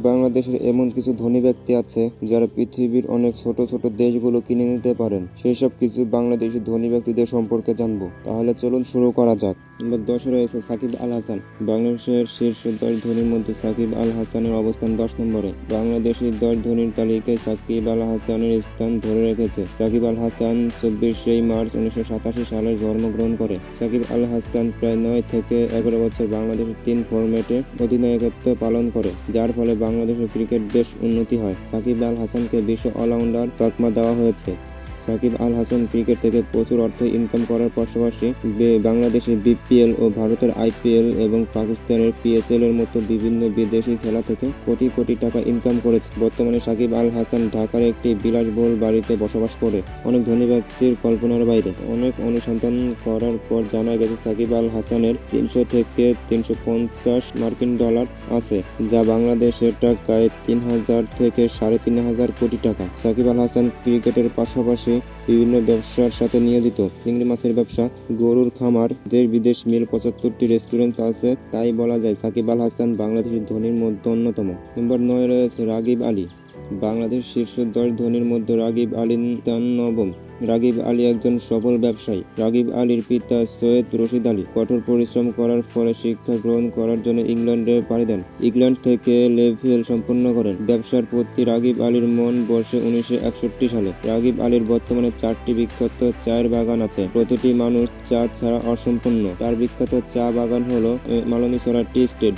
বাংলাদেশের এমন কিছু ধনী ব্যক্তি আছে যারা পৃথিবীর অনেক ছোট ছোট দেশগুলো কিনে নিতে পারেন। সেই সব কিছু বাংলাদেশি ধনী ব্যক্তিদের সম্পর্কে জানবো। তাহলে চলুন শুরু করা যাক। নম্বর 10 রয়েছে সাকিব আল হাসান। বাংলাদেশের শীর্ষ 10 ধনীর মধ্যে সাকিব আল হাসানের অবস্থান 10 নম্বরে। বাংলাদেশি 10 ধনীর তালিকায় সাকিব আল হাসানের স্থান ধরে রেখেছে। সাকিব আল হাসান 24 মার্চ 1987 সালে জন্মগ্রহণ করে। সাকিব আল হাসান প্রায় 9 থেকে 11 বছর বাংলাদেশের 3 ফরম্যাটে অধিনায়কত্ব পালন করে, যার ফলে বাংলাদেশের ক্রিকেট বেশ উন্নতি হয়। সাকিব আল হাসানকে বিশ্ব অলরাউন্ডার তকমা দেওয়া হয়েছে। সাকিব আল হাসান ক্রিকেট থেকে প্রচুর অর্থ ইনকাম করার পাশাপাশি বাংলাদেশের বিপিএল ও ভারতের আইপিএল এবং পাকিস্তানের পিএসএল এর মতো বিভিন্ন বিদেশি খেলা থেকে কোটি কোটি টাকা ইনকাম করেছে। বর্তমানে সাকিব আল হাসান ঢাকার একটি বিলাসবহুল বাড়িতে বসবাস করে। অনেক ধনী ব্যক্তির কল্পনার বাইরে। অনেক অনুসন্ধান করার পর জানা গেছে সাকিব আল হাসানের 300 থেকে 350 মার্কিন ডলার আছে, যা বাংলাদেশের টাকায় 3000 থেকে 3500 কোটি টাকা। সাকিব আল হাসান ক্রিকেটের পাশাপাশি বিভিন্ন ব্যবসার সাথে নিয়োজিত। চিংড়ি মাছের ব্যবসা, গরুর খামার, দেশ বিদেশ মিল 75টি রেস্টুরেন্ট আছে। তাই বলা যায় সাকিব আল হাসান বাংলাদেশের ধনীর মধ্যে অন্যতম। নম্বর 9 রয়েছে রাগিব আলী। বাংলাদেশ শীর্ষ 10 ধনীর মধ্যে রাগিব আলী নবম। রাগিব আলী একজন সফল ব্যবসায়ী। রাগিব আলীর পিতা সৈয়দ রশিদ আলী কঠোর পরিশ্রম করার ফলে শিক্ষা গ্রহণ করার জন্য ইংল্যান্ডে পাড়ি দেন। ইংল্যান্ড থেকে লেভেল সম্পন্ন করেন। ব্যবসার প্রতি রাগিব আলীর মন বসে 1961 সালে। রাগিব আলীর বর্তমানে 4টি বিখ্যাত চায়ের বাগান আছে। প্রতিটি মানুষ চা ছাড়া অসম্পূর্ণ। তার বিখ্যাত চা বাগান হলো মালনীছড়া টি স্টেট।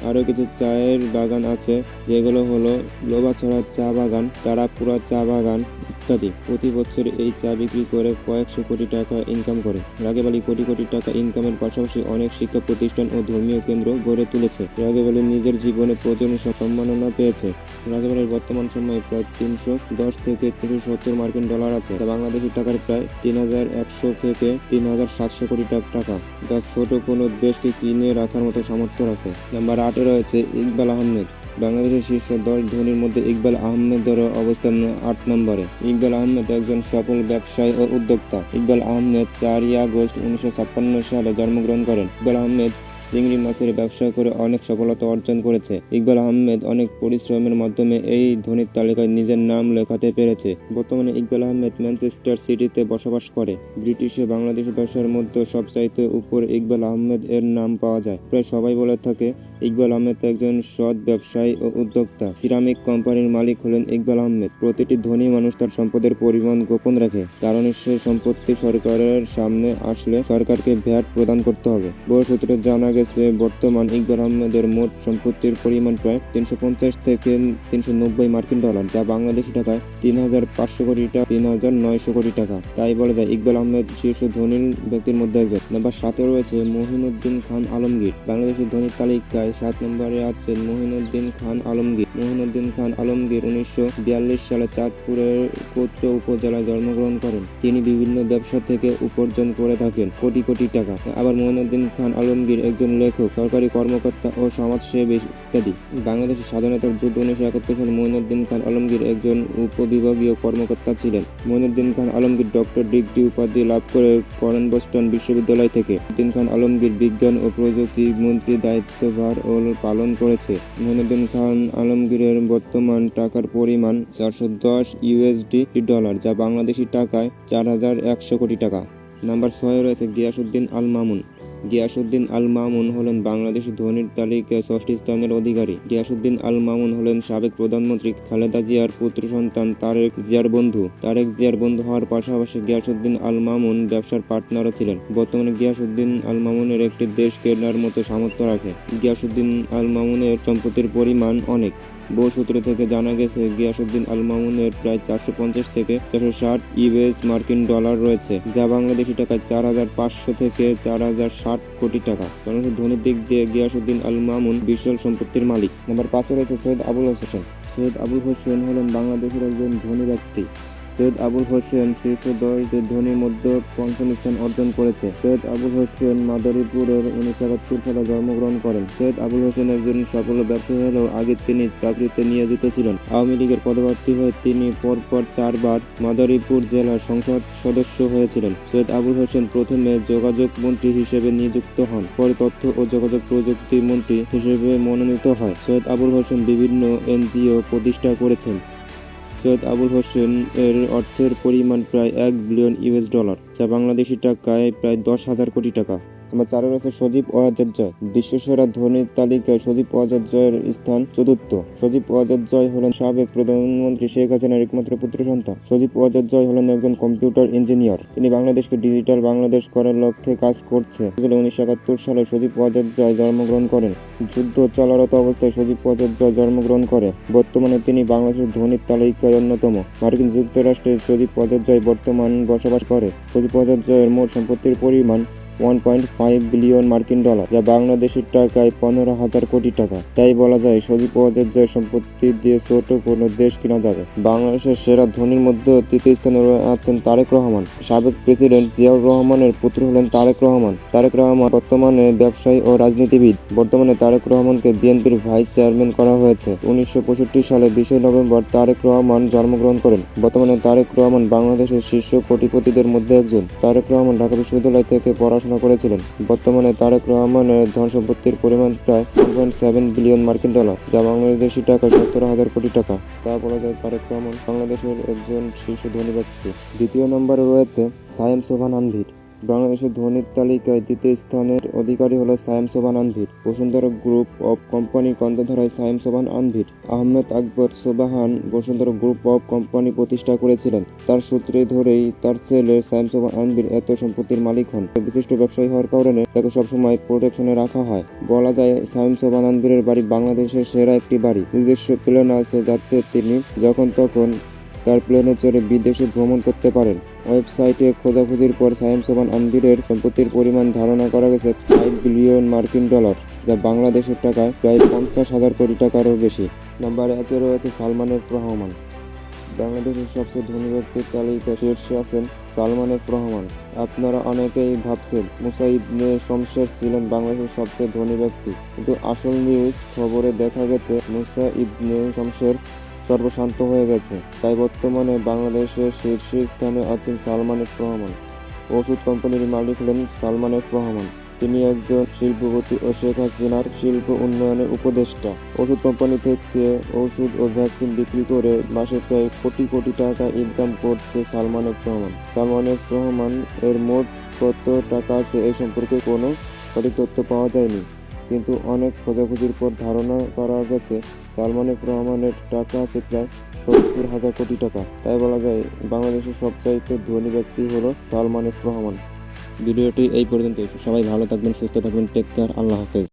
আরও কিছু চায়ের বাগান আছে, যেগুলো হলো লোবাছড়া চা বাগান, তারাপুরা চা বাগান ইত্যাদি। প্রতি বছর এই চা বিক্রি করে কয়েকশো কোটি টাকা ইনকাম করে। রাগিব আলী কোটি কোটি টাকা ইনকামের পাশাপাশি অনেক শিক্ষা প্রতিষ্ঠান ও ধর্মীয় কেন্দ্র গড়ে তুলেছে। রাগিব আলী নিজের জীবনে প্রচুর সম্মাননা পেয়েছে। রাগিব আলীর বর্তমান সময়ে প্রায় 310 থেকে 370 মার্কিন ডলার আছে, যা বাংলাদেশি টাকার প্রায় 3100 থেকে 3700 কোটি টাকা, যা ছোট কোনো দেশকে কিনে রাখার মতো সামর্থ্য রাখে। নাম্বার 8 রয়েছে ইকবাল আহমেদ। বাংলাদেশের শীর্ষ 10 ধনীর মধ্যে ইকবাল আহমেদের অবস্থান 8 নম্বরে। ইকবাল আহমেদ একজন সফল ব্যবসায়ী ও উদ্যোক্তা। ইকবাল আহমেদ 4 আগস্ট 1956 সালে জন্মগ্রহণ করেন। ইকবাল আহমেদ চিংড়ি মাছের ব্যবসা করে অনেক সফলতা অর্জন করেছে। ইকবাল আহমেদ অনেক পরিশ্রমের মাধ্যমে এই ধনীর তালিকায় নিজের নাম লেখাতে পেরেছে। বর্তমানে ইকবাল আহমেদ ম্যানচেস্টার সিটিতে বসবাস করে। ব্রিটিশে বাংলাদেশি ব্যবসার মধ্যে সবচাইতে উপরে ইকবাল আহমেদ এর নাম পাওয়া যায়। প্রায় সবাই বলে থাকে ইকবাল আহমেদ একজন সৎ ব্যবসায়ী ও উদ্যোক্তা। সিরামিক কোম্পানির মালিক হলেন ইকবাল আহমেদ। প্রতিটি ধনী মানুষ তার সম্পদের পরিমাণ গোপন রাখে, কারণ সেই সম্পত্তি সরকারের সামনে আসলে সরকারকে ভ্যাট প্রদান করতে হবে। বহু সূত্রে জানা গেছে বর্তমান ইকবাল আহমেদের মোট সম্পত্তির পরিমাণ প্রায় 350 থেকে 390 মার্কিন ডলার, যা বাংলাদেশি টাকায় 3500 কোটি টাকা 3900 কোটি টাকা। তাই বলা যায় ইকবাল আহমেদ শীর্ষ ধনী ব্যক্তির মধ্যে একজন। নাম্বার 7 রয়েছে মহিনুদ্দিন খান আলমগীর। বাংলাদেশের ধনীর তালিকায় 7 নম্বরে আছেন মহিনুদ্দিন খান আলমগীর। মহিনুদ্দিন খান আলমগীর 1942 সালে চাঁদপুরের কোচো উপজেলায় জন্মগ্রহণ করেন। তিনি বিভিন্ন ব্যবসা থেকে উপার্জন করে থাকেন কোটি কোটি টাকা। আবার মহিনুদ্দিন খান আলমগীর একজন লেখক, সরকারি কর্মকর্তা ও সমাজসেবী ইত্যাদি। বাংলাদেশের স্বাধীনতার যুদ্ধ 1971 সালে মহিনুদ্দিন খান আলমগীর একজন উপবিভাগীয় কর্মকর্তা ছিলেন। মহিনুদ্দিন খান আলমগীর ডক্টর ডিগ্রি উপাধি লাভ করেন বোস্টন বিশ্ববিদ্যালয় থেকে। মহিনুদ্দিন খান আলমগীর বিজ্ঞান ও প্রযুক্তি মন্ত্রীর দায়িত্বভার পালন করেছে। মহিনুদ্দিন খান আলমগীরের বর্তমান টাকার পরিমাণ 410 ইউএসডি ডলার, যা বাংলাদেশি টাকায় 4100 কোটি টাকা। নাম্বার 6 রয়েছে গিয়াসউদ্দিন আল মামুন। গিয়াসউদ্দিন আল মামুন হলেন বাংলাদেশের ধনীর তালিকায় 6টি স্থানের অধিকারী। গিয়াসউদ্দিন আল মামুন হলেন সাবেক প্রধানমন্ত্রী খালেদা জিয়ার পুত্র সন্তান তারেক জিয়ার বন্ধু। তারেক জিয়ার বন্ধু হওয়ার পাশাপাশি গিয়াসউদ্দিন আল মামুন ব্যবসার পার্টনারও ছিলেন। বর্তমানে গিয়াসউদ্দিন আল মামুনের একটি দেশ কেনার মতো সামর্থ্য রাখে। গিয়াসউদ্দিন আল মামুনের সম্পত্তির পরিমাণ অনেক। বহু সূত্র থেকে জানা গেছে গিয়াসউদ্দিন আল মামুনের প্রায় 450 থেকে 460 ইউএস মার্কিন ডলার রয়েছে, যা বাংলাদেশি টাকায় 4500 থেকে 4060 কোটি টাকা। বাংলাদেশের ধনীর দিক দিয়ে গিয়াসউদ্দিন আল মামুন বিশাল সম্পত্তির মালিক। নাম্বার 5 রয়েছে সৈয়দ আবুল হোসেন। সৈয়দ আবুল হোসেন হলেন বাংলাদেশের একজন ধনী ব্যক্তি। সৈয়দ আবুল হোসেন শীর্ষ 10 ধনীর মধ্যে পঞ্চম স্থান অর্জন করেছে। সৈয়দ আবুল হোসেন মাদারীপুরের 1971 সালে জন্মগ্রহণ করেন। সৈয়দ আবুল হোসেন একজন সফল ব্যবসায়ী হলেও আগে তিনি চাকরিতে নিয়োজিত ছিলেন। আওয়ামী লীগের পদপ্রার্থী হয়ে তিনি পরপর 4 বার মাদারীপুর জেলার সংসদ সদস্য হয়েছিলেন। সৈয়দ আবুল হোসেন প্রথমে যোগাযোগ মন্ত্রী হিসেবে নিযুক্ত হন, পরে তথ্য ও যোগাযোগ প্রযুক্তি মন্ত্রী হিসেবে মনোনীত হয়। সৈয়দ আবুল হোসেন বিভিন্ন এনজিও প্রতিষ্ঠা করেছেন। সৈয়দ আবুল হোসেন এর অর্থের পরিমাণ প্রায় $1 বিলিয়ন, যা বাংলাদেশি টাকায় প্রায় 10,000 কোটি টাকা। আমার 4 রয়েছে সজীব ওয়াজেদ জয়। বিশ্বসেরা ধনীর তালিকায় সজীব ওয়াজেদ জয়ের স্থান 4র্থ। সজীব ওয়াজেদ জয় হলেন সাবেক প্রধানমন্ত্রী শেখ হাসিনার একমাত্র পুত্র সন্তান। সজীব ওয়াজেদ জয় হলেন একজন কম্পিউটার ইঞ্জিনিয়ার। তিনি বাংলাদেশকে ডিজিটাল বাংলাদেশ করার লক্ষ্যে কাজ করছে। 1971 সালে সজীব ওয়াজেদ জয় জন্মগ্রহণ করেন। যুদ্ধ চলারত অবস্থায় সজীব ওয়াজেদ জয় জন্মগ্রহণ করে। বর্তমানে তিনি বাংলাদেশের ধনীর তালিকায় অন্যতম। মার্কিন যুক্তরাষ্ট্রে সজীব ওয়াজেদ জয় বর্তমান বসবাস করে। সজীব ওয়াজেদ জয়ের মোট সম্পত্তির পরিমাণ $1.5 বিলিয়ন, যা বাংলাদেশের টাকায় 15,000 কোটি টাকা। তাই বলা যায় সজীব ওয়াজেদ জয়ের সম্পত্তি দিয়ে ছোট কোনো দেশ কিনা যাবে। বাংলাদেশের সেরা ধনীর মধ্যে 3য় স্থানে আছেন তারেক রহমান। সাবেক প্রেসিডেন্ট জিয়াউর রহমানের পুত্র হলেন তারেক রহমান। তারেক রহমান বর্তমানে ব্যবসায়ী ও রাজনীতিবিদ। বর্তমানে তারেক রহমানকে বিএনপির ভাইস চেয়ারম্যান করা হয়েছে। 1965 সালে 20 নভেম্বর তারেক রহমান জন্মগ্রহণ করেন। বর্তমানে তারেক রহমান বাংলাদেশের শীর্ষ কোটিপতিদের মধ্যে একজন। তারেক রহমান ঢাকা বিশ্ববিদ্যালয় থেকে পড়াশোনা করেছিলেন। বর্তমানে তারেক রহমানের ধন সম্পত্তির পরিমাণ প্রায় $1.7 বিলিয়ন, যা বাংলাদেশি টাকায় 17,000 কোটি টাকা। তা বলা যায় তারেক রহমান বাংলাদেশের একজন শীর্ষ ধনী ব্যক্তি। 2য় নম্বরে রয়েছে সায়েম সোবহান আনভীর। বাংলাদেশের ধনীর তালিকায় 2য় স্থানের অধিকারী হল সায়েম সোবহান আনভীর। বসুন্ধরা গ্রুপ অব কোম্পানির কর্ণধারায় Sayem Sobhan Anvir. Ahmed Akbar Sobhan Bashundhara group of company প্রতিষ্ঠা করেছিলেন। তার সূত্রে ধরেই তার ছেলে সায়েম সোবহান আনভীর এত সম্পত্তির মালিক হন। বিশিষ্ট ব্যবসায়ী হওয়ার কারণে তাকে সবসময় প্রোটেকশনে রাখা হয়। বলা যায় সায়েম সোবহান আনভীরের বাড়ি বাংলাদেশের সেরা একটি বাড়ি। নিজস্ব প্লেন আছে, যাতে তিনি যখন তখন তার প্লেনে চড়ে বিদেশে ভ্রমণ করতে পারেন। ওয়েবসাইটে খোঁজাখুঁজির পর সায়েম সোবহান আনভীরের সম্পত্তির পরিমাণ ধারণা করা গেছে $5 বিলিয়ন, যা বাংলাদেশের টাকায় প্রায় 50,000 কোটি টাকারও বেশি। নাম্বার 1-এ রয়েছে সালমান এফ রহমান। বাংলাদেশের সবচেয়ে ধনী ব্যক্তির তালিকায় শীর্ষে আছেন সালমান এফ রহমান। আপনারা অনেকেই ভাবছেন মুসা ইবনে শমশের ছিলেন বাংলাদেশের সবচেয়ে ধনী ব্যক্তি, কিন্তু আসল নিউজ খবরে দেখা গেছে মুসা ইবনে শমশের সর্বশান্ত হয়ে গেছে। তাই বর্তমানে বাংলাদেশের শীর্ষ স্থানে আছেন সালমান এফ রহমান। ওষুধ কোম্পানির মালিক হলেন সালমান এফ রহমান। তিনি একজন শিল্পপতি ও শেখ হাসিনার শিল্প উন্নয়নের উপদেষ্টা। ওষুধ কোম্পানি থেকে ওষুধ ও ভ্যাকসিন বিক্রি করে মাসে প্রায় কোটি কোটি টাকা ইনকাম করছে সালমান এফ রহমান। সালমান এফ রহমান এর মোট কত টাকা আছে এই সম্পর্কে কোনো সঠিক তথ্য পাওয়া যায়নি, কিন্তু অনেক খোঁজাখুঁজির পর ধারণা করা গেছে সালমান এফ রহমানের টাকা আছে প্রায় 70,000 কোটি টাকা। তাই বলা যায় বাংলাদেশের সবচাইতে ধনী ব্যক্তি হলো সালমান এফ রহমান। ভিডিওটি এই পর্যন্তই। সবাই ভালো থাকবেন, সুস্থ থাকবেন। Take care. আল্লাহ হাফেজ।